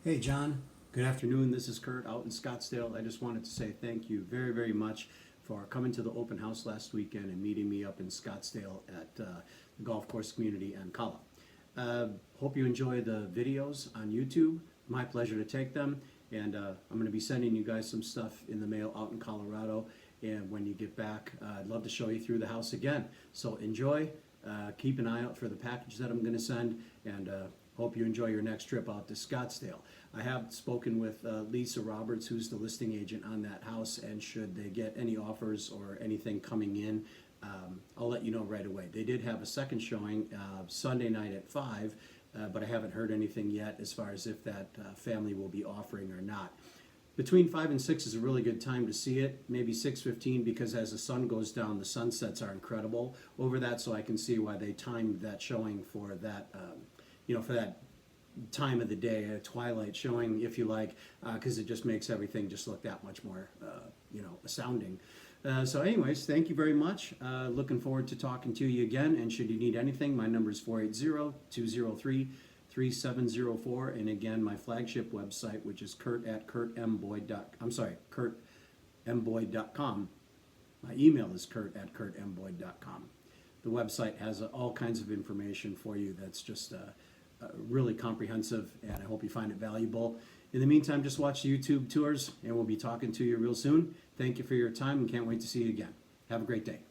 Hey, John. Good afternoon. This is Kurt out in Scottsdale. I just wanted to say thank you very, very much for coming to the open house last weekend and meeting me up in Scottsdale at the golf course community and Kala. Hope you enjoy the videos on YouTube. My pleasure to take them. And I'm going to be sending you guys some stuff in the mail out in Colorado. And when you get back, I'd love to show you through the house again. So enjoy. Keep an eye out for the package that I'm going to send. And hope you enjoy your next trip out to Scottsdale. I have spoken with Lisa Roberts, who's the listing agent on that house, and should they get any offers or anything coming in, I'll let you know right away. They did have a second showing Sunday night at 5, but I haven't heard anything yet as far as if that family will be offering or not. Between 5 and 6 is a really good time to see it, maybe 6:15, because as the sun goes down, the sunsets are incredible over that, so I can see why they timed that showing for that, for that time of the day, a twilight showing, if you like, because it just makes everything just look that much more, astounding. So anyways, thank you very much. Looking forward to talking to you again, and should you need anything, my number is 480-203-3704, and again, my flagship website, which is kurtmboyd.com. My email is kurt@kurtmboyd.com. The website has all kinds of information for you that's just really comprehensive, and I hope you find it valuable. In the meantime, just watch the YouTube tours, and we'll be talking to you real soon. Thank you for your time, and can't wait to see you again. Have a great day.